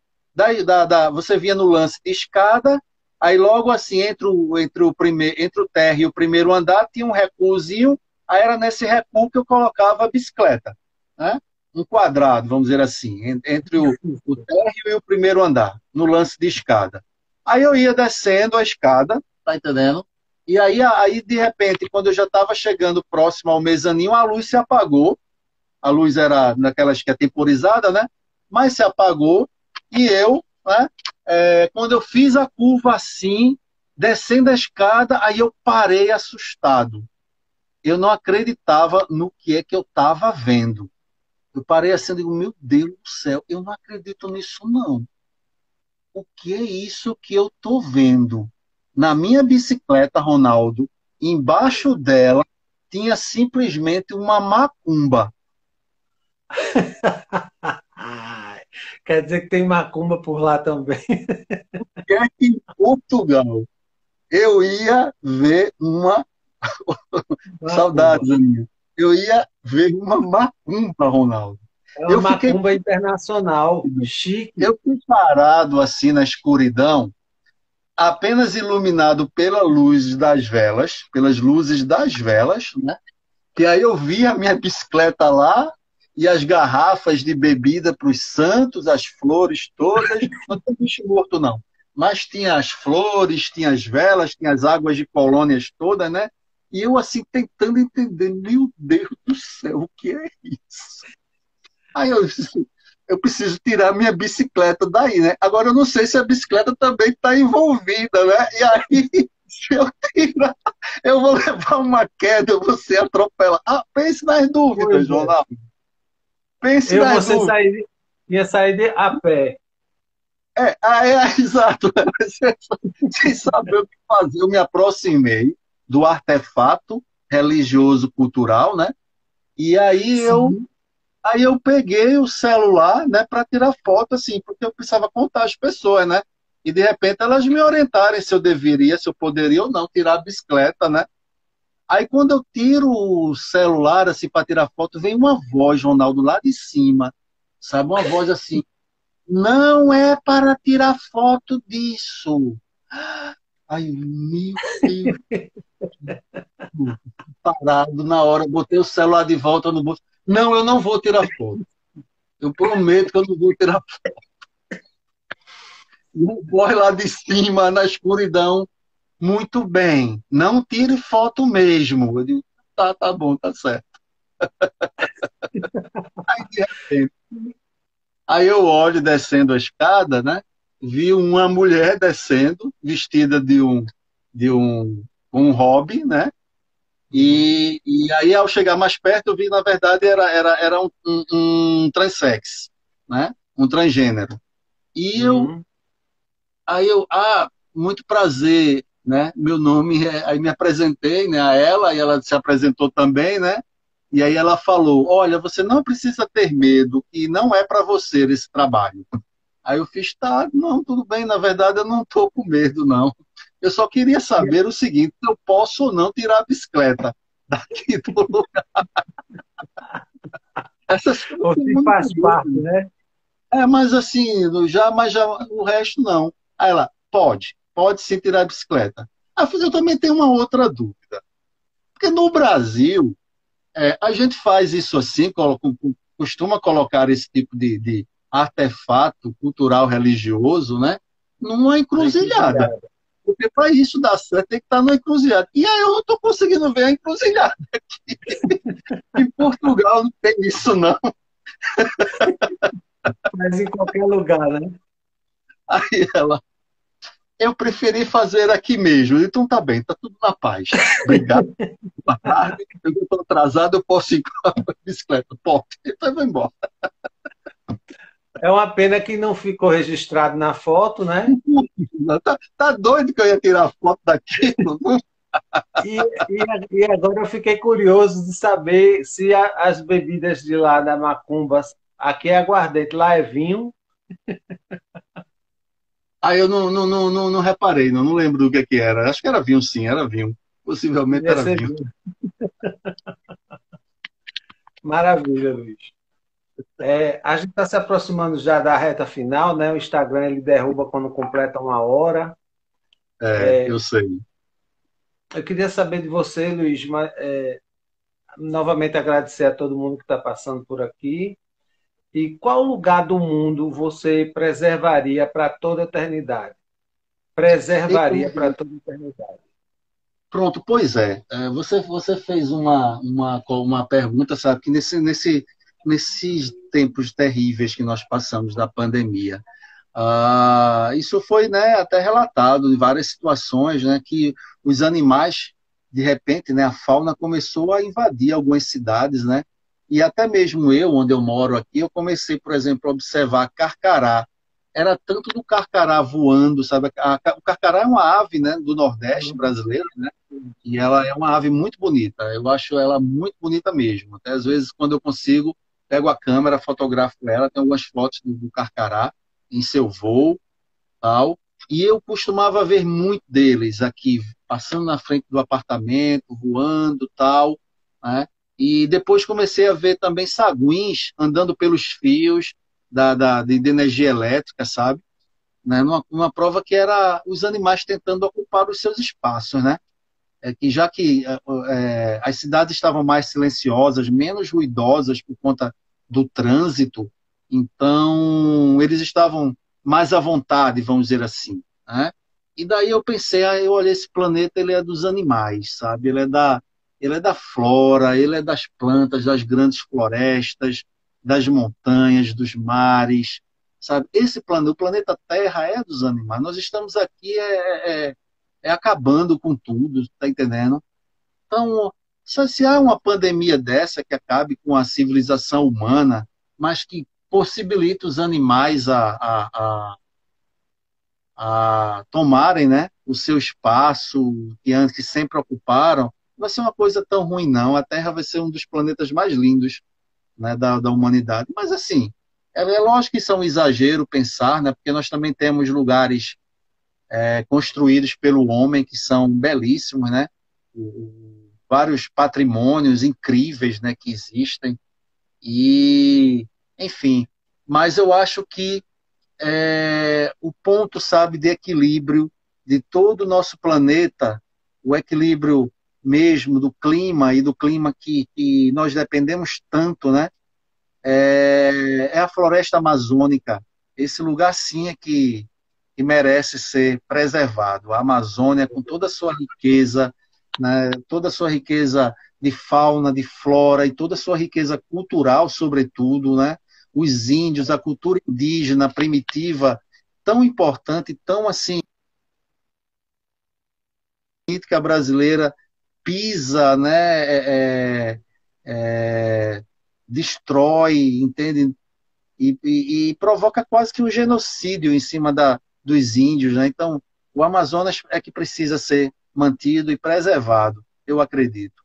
você vinha no lance de escada, aí logo assim entre o térreo e o primeiro andar tinha um recuozinho, aí era nesse recuo que eu colocava a bicicleta, né? Um quadrado, vamos dizer assim, entre o térreo e o primeiro andar, no lance de escada. Aí eu ia descendo a escada, tá entendendo? E aí, de repente, quando eu já estava chegando próximo ao mezaninho, a luz se apagou. A luz era daquelas que é temporizada, né? Mas se apagou. E eu, né? Quando eu fiz a curva assim, descendo a escada, aí eu parei assustado. Eu não acreditava no que é que eu estava vendo. Eu parei assim e digo, meu Deus do céu, eu não acredito nisso, não. O que é isso que eu estou vendo? Na minha bicicleta, Ronaldo, embaixo dela tinha simplesmente uma macumba. Quer dizer que tem macumba por lá também. Que é que em Portugal eu ia ver uma Macumba. saudade minha. Eu ia ver uma macumba, Ronaldo. É uma Eu fiquei, macumba internacional, chique. eu fui parado assim na escuridão, apenas iluminado pela luz das velas, pelas luzes das velas, né? E aí eu vi a minha bicicleta lá e as garrafas de bebida para os santos, as flores todas. Não tem bicho morto, não. Mas tinha as flores, tinha as velas, tinha as águas de colônias todas, né? E eu, assim, tentando entender, meu Deus do céu, o que é isso? Aí eu preciso tirar minha bicicleta daí, né? Agora eu não sei se a bicicleta também está envolvida, né? E aí, se eu tirar, eu vou levar uma queda, eu vou ser atropelado. Ah, pense nas Pois dúvidas, é. Ronaldo. Pense Eu, nas você dúvidas. ia sair a pé. Exato. Sem saber o que fazer, eu me aproximei do artefato religioso cultural, né? E Sim. aí eu peguei o celular, né, para tirar foto, assim, porque eu precisava contar as pessoas, né? E de repente elas me orientarem se eu deveria, se eu poderia ou não tirar a bicicleta, né? Aí quando eu tiro o celular, assim, para tirar foto, vem uma voz, Ronaldo, lá de cima, sabe? Uma voz assim, não é para tirar foto disso. Ai, meu Deus, parado na hora, botei o celular de volta no bolso. Não, eu não vou tirar foto. Eu prometo que eu não vou tirar foto. E o boy lá de cima, na escuridão, muito bem, não tire foto mesmo. Eu digo, tá bom, tá certo. Aí, de repente, aí eu olho descendo a escada, né? Vi uma mulher descendo, vestida de um hobby, né? Uhum. E aí, ao chegar mais perto, eu vi, na verdade, era um transex, né? Um transgênero. E Uhum. muito prazer, né? Meu nome aí me apresentei, né, a ela, e ela se apresentou também, né? E aí ela falou: olha, você não precisa ter medo, e não é para você esse trabalho. Aí eu fiz, tá, não, tudo bem, na verdade eu não estou com medo, não. Eu só queria saber o seguinte: se eu posso ou não tirar a bicicleta daqui do lugar. Essas coisas Ou são se muito faz parte, doidas. né? Mas assim, mas já o resto não. Aí ela, pode sim tirar a bicicleta. Aí eu falei, eu também tenho uma outra dúvida. Porque no Brasil, a gente faz isso assim, costuma colocar esse tipo de artefato cultural religioso, né? Numa Na encruzilhada. encruzilhada. Porque para isso dar certo, tem que estar numa encruzilhada. E aí eu não estou conseguindo ver a encruzilhada. Em Portugal não tem isso, não. Mas em qualquer lugar, né? Aí ela, eu preferi fazer aqui mesmo. Então tá bem, tá tudo na paz. Obrigado. Boa tarde. Eu estou atrasado, eu posso ir com a bicicleta. Pode. Então eu vou embora. É uma pena que não ficou registrado na foto, né? Tá doido que eu ia tirar foto daquilo? E agora eu fiquei curioso de saber se as bebidas de lá da Macumba, aqui é aguardente, lá é vinho. Aí eu não reparei, não lembro do que era. Acho que era vinho, sim, era vinho. Possivelmente Devia era ser vinho. vinho. Maravilha, Luiz. A gente está se aproximando já da reta final, né? O Instagram ele derruba quando completa 1 hora. Eu sei. Eu queria saber de você, Luiz, novamente agradecer a todo mundo que está passando por aqui. E qual lugar do mundo você preservaria para toda a eternidade? Preservaria para Eu- toda a eternidade. Pronto, pois é. Você fez uma pergunta, sabe, que nesses tempos terríveis que nós passamos da pandemia, isso foi, né, até relatado em várias situações, né, que os animais, de repente, né, a fauna começou a invadir algumas cidades, né, e até mesmo eu, onde eu moro aqui, eu comecei, por exemplo, a observar carcará. Era tanto do carcará voando, sabe? O carcará é uma ave, né, do Nordeste brasileiro, né, e ela é uma ave muito bonita. Eu acho ela muito bonita mesmo. Até às vezes, quando eu consigo, pego a câmera, fotografo ela, tem algumas fotos do carcará em seu voo, tal. E eu costumava ver muito deles aqui, passando na frente do apartamento, voando, tal, né? E depois comecei a ver também saguins andando pelos fios de energia elétrica, sabe? Né? Numa prova que era os animais tentando ocupar os seus espaços, né? Que já que as cidades estavam mais silenciosas, menos ruidosas por conta do trânsito, então eles estavam mais à vontade, vamos dizer assim, né? E daí eu pensei, eu olhei esse planeta, ele é dos animais, sabe? Ele é da flora, ele é das plantas, das grandes florestas, das montanhas, dos mares, sabe? Esse planeta, o planeta Terra é dos animais. Nós estamos aqui acabando com tudo, tá entendendo? Então, se há uma pandemia dessa que acabe com a civilização humana, mas que possibilite os animais a tomarem, né, o seu espaço que antes sempre ocuparam, não vai ser uma coisa tão ruim, não. A Terra vai ser um dos planetas mais lindos, né, da humanidade. Mas, assim, é lógico que isso é um exagero pensar, né, porque nós também temos lugares construídos pelo homem que são belíssimos, né, vários patrimônios incríveis, né, que existem. E, enfim, mas eu acho que o ponto, sabe, de equilíbrio de todo o nosso planeta, o equilíbrio mesmo do clima e do clima que nós dependemos tanto, né? É a floresta amazônica. Esse lugar, sim, que merece ser preservado. A Amazônia, com toda a sua riqueza, né? Toda a sua riqueza de fauna, de flora e toda a sua riqueza cultural, sobretudo, né? Os índios, a cultura indígena primitiva, tão importante, tão assim, a política brasileira pisa, né? Destrói, entende? E provoca quase que um genocídio em cima dos índios, né? Então, o Amazonas é que precisa ser mantido e preservado, eu acredito.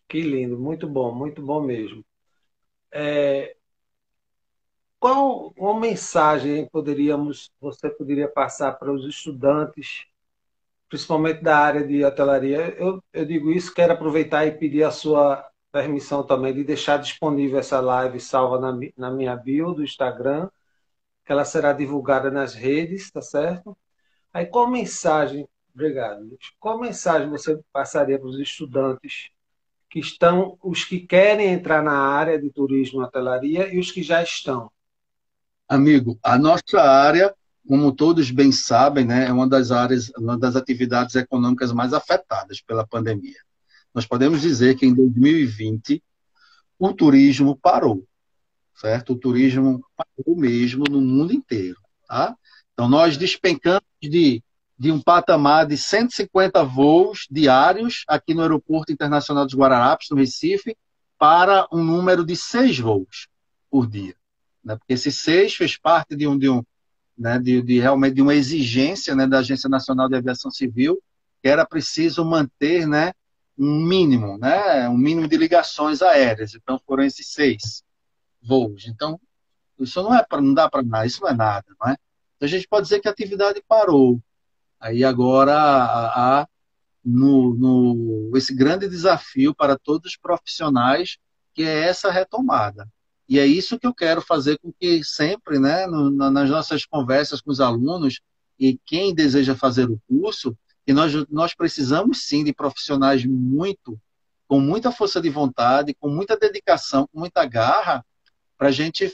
Que lindo, muito bom mesmo. É, qual uma mensagem você poderia passar para os estudantes, principalmente da área de hotelaria? Eu digo isso, quero aproveitar e pedir a sua permissão também de deixar disponível essa live salva na minha bio do Instagram, que ela será divulgada nas redes, tá certo? Aí qual mensagem, obrigado, Luiz. Qual mensagem você passaria para os estudantes que estão, os que querem entrar na área de turismo e hotelaria e os que já estão? Amigo, a nossa área, como todos bem sabem, né, é uma das áreas, uma das atividades econômicas mais afetadas pela pandemia. Nós podemos dizer que em 2020 o turismo parou, certo? O turismo parou mesmo no mundo inteiro, tá? Então nós despencamos de um patamar de 150 voos diários aqui no Aeroporto Internacional dos Guararapes, no Recife, para um número de 6 voos por dia, né? Porque esse 6 fez parte né, realmente de uma exigência, né, da Agência Nacional de Aviação Civil, que era preciso manter, né, um mínimo de ligações aéreas. Então foram esses 6 voos. Então isso não dá para nada, isso não é nada, não é? Então, a gente pode dizer que a atividade parou. Aí agora há esse grande desafio para todos os profissionais, que é essa retomada. E é isso que eu quero fazer com que sempre, né, nas nossas conversas com os alunos e quem deseja fazer o curso, que nós precisamos sim de profissionais com muita força de vontade, com muita dedicação, com muita garra, para a gente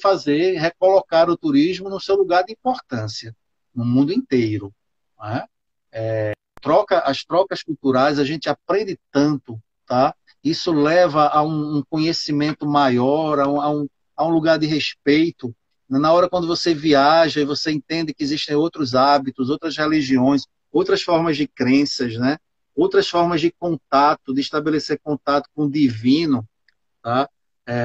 recolocar o turismo no seu lugar de importância, no mundo inteiro. Né? As trocas culturais, a gente aprende tanto, tá? Isso leva a um conhecimento maior, a um lugar de respeito. Na hora quando você viaja e você entende que existem outros hábitos, outras religiões, outras formas de crenças, né? Outras formas de contato, de estabelecer contato com o divino, tá?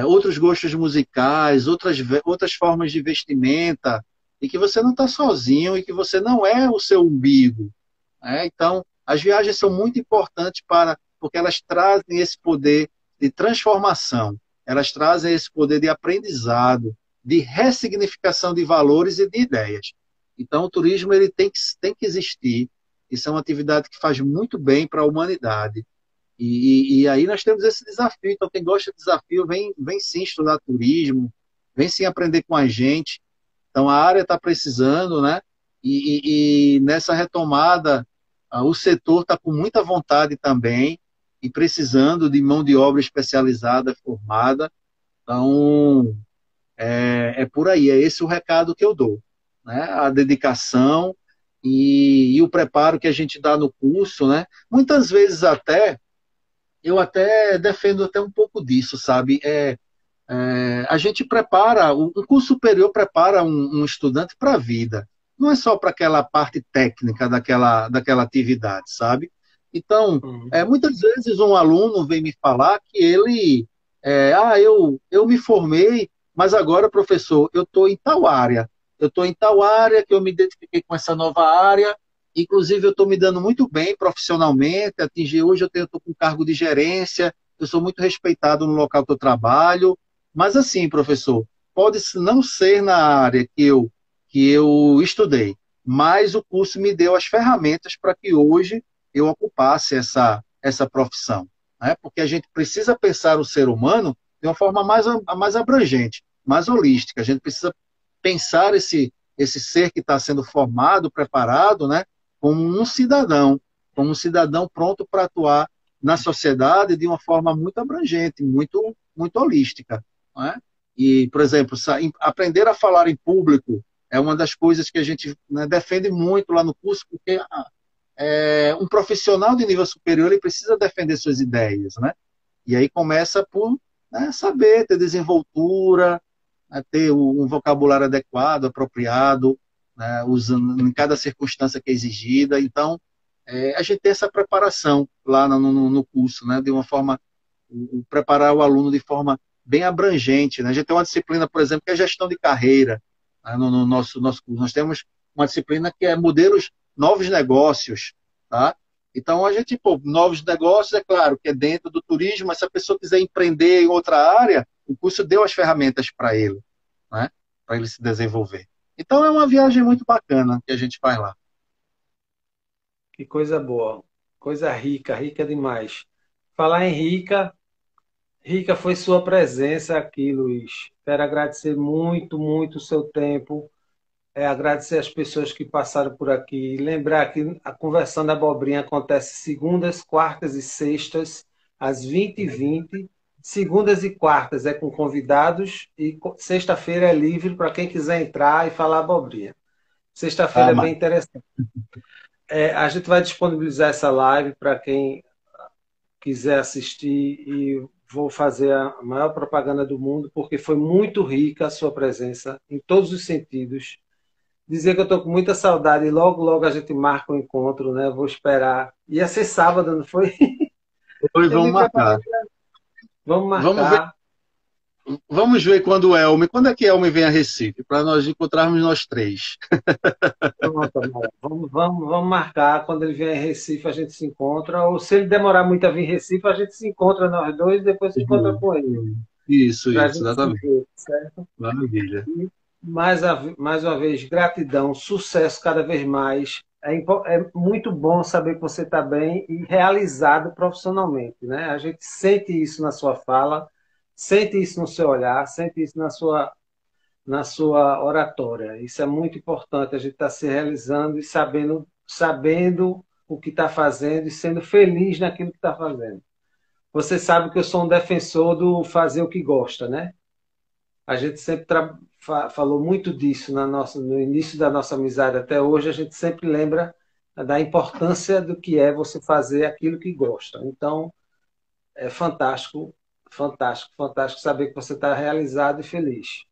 Outros gostos musicais, outras formas de vestimenta, e que você não está sozinho e que você não é o seu umbigo. Né? Então, as viagens são muito importantes porque elas trazem esse poder de transformação, elas trazem esse poder de aprendizado, de ressignificação de valores e de ideias. Então, o turismo ele tem que existir. Isso é uma atividade que faz muito bem para a humanidade. E aí nós temos esse desafio. Então, quem gosta de desafio, vem sim estudar turismo, vem sim aprender com a gente. Então, a área está precisando, né? E nessa retomada, o setor está com muita vontade também e precisando de mão de obra especializada, formada. Então, é por aí, é esse o recado que eu dou, né? A dedicação e o preparo que a gente dá no curso, né? Muitas vezes até, eu até defendo até um pouco disso, sabe? A gente prepara, o curso superior prepara um estudante para a vida. Não é só para aquela parte técnica daquela atividade, sabe? Então, Uhum. muitas vezes um aluno vem me falar que eu me formei, mas agora, professor, eu estou em tal área. Eu estou em tal área que eu me identifiquei com essa nova área. Inclusive, eu estou me dando muito bem profissionalmente. Hoje eu estou com cargo de gerência. Eu sou muito respeitado no local que eu trabalho. Mas assim, professor, pode não ser na área que eu estudei, mas o curso me deu as ferramentas para que hoje eu ocupasse essa profissão. Né? Porque a gente precisa pensar o ser humano de uma forma mais abrangente, mais holística. A gente precisa pensar esse ser que está sendo formado, preparado, né, como um cidadão pronto para atuar na sociedade de uma forma muito abrangente, muito holística. Não é? E, por exemplo, aprender a falar em público é uma das coisas que a gente, né, defende muito lá no curso, porque um profissional de nível superior ele precisa defender suas ideias, né? E aí começa por, né, saber ter desenvoltura, né, ter um vocabulário adequado, apropriado, né, usando em cada circunstância que é exigida. Então, a gente tem essa preparação lá no curso, né, de uma forma preparar o aluno de forma bem abrangente. Né? A gente tem uma disciplina, por exemplo, que é gestão de carreira, né, no nosso curso. Nós temos uma disciplina que é modelos novos negócios. Tá? Então, a gente, novos negócios, é claro, que é dentro do turismo, mas se a pessoa quiser empreender em outra área, o curso deu as ferramentas para ele, né? Para ele se desenvolver. Então, é uma viagem muito bacana que a gente faz lá. Que coisa boa. Coisa rica, rica demais. Falar em rica, rica foi sua presença aqui, Luiz. Quero agradecer muito, muito o seu tempo. Agradecer as pessoas que passaram por aqui. Lembrar que a Conversando Abobrinha acontece segundas, quartas e sextas, às 20h20. Segundas e quartas é com convidados e sexta-feira é livre para quem quiser entrar e falar abobrinha. Sexta-feira Ah, é bem mas interessante. A gente vai disponibilizar essa live para quem quiser assistir e vou fazer a maior propaganda do mundo, porque foi muito rica a sua presença em todos os sentidos. Dizer que eu estou com muita saudade e logo, logo a gente marca o encontro, né? Vou esperar. Ia ser sábado, não foi? depois Eu vamos me preparei. marcar. Vamos Vamos ver, marcar. quando quando é que Elme vem a Recife, para nós encontrarmos nós três. Pronto, amor. Vamos marcar. Quando ele vier em Recife, a gente se encontra. Ou se ele demorar muito a vir em Recife, a gente se encontra nós dois e depois se encontra com ele. Para a Isso, gente se exatamente. ver, certo? Maravilha. E mais uma vez, gratidão, sucesso cada vez mais. É muito bom saber que você está bem e realizado profissionalmente, né? A gente sente isso na sua fala, sente isso no seu olhar, sente isso na sua oratória. Isso é muito importante, a gente está se realizando e sabendo o que está fazendo e sendo feliz naquilo que está fazendo. Você sabe que eu sou um defensor do fazer o que gosta, né? A gente sempre falou muito disso no início da nossa amizade até hoje. A gente sempre lembra da importância do que é você fazer aquilo que gosta. Então, é fantástico, fantástico, fantástico saber que você está realizado e feliz.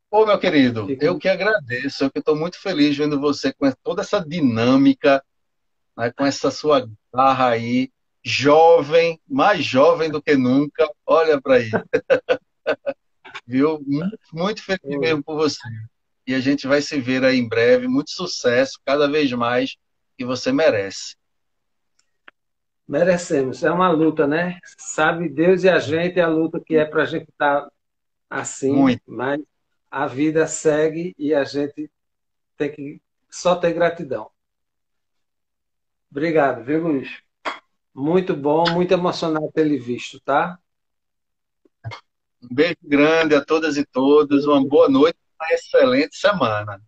Ô, meu querido, eu Fico que agradeço, eu que estou muito feliz vendo você com toda essa dinâmica, né, com essa sua garra aí, jovem, mais jovem do que nunca, olha para aí, viu? Muito feliz mesmo por você. E a gente vai se ver aí em breve, muito sucesso, cada vez mais, que você merece. merecemos. É uma luta, né? Sabe Deus e a gente a luta que é para a gente estar assim, Muito. mas a vida segue e a gente tem que só ter gratidão. Obrigado, viu, Luiz? Muito bom, muito emocionado ter lhe visto, tá? Um beijo grande a todas e todos, uma boa noite, uma excelente semana.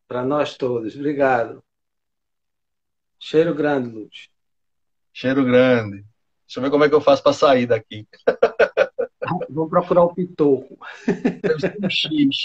Para nós todos. Obrigado. Cheiro grande, Luz. Cheiro grande. Deixa eu ver como é que eu faço para sair daqui. Vamos procurar o Pitoco. Deve ser um X.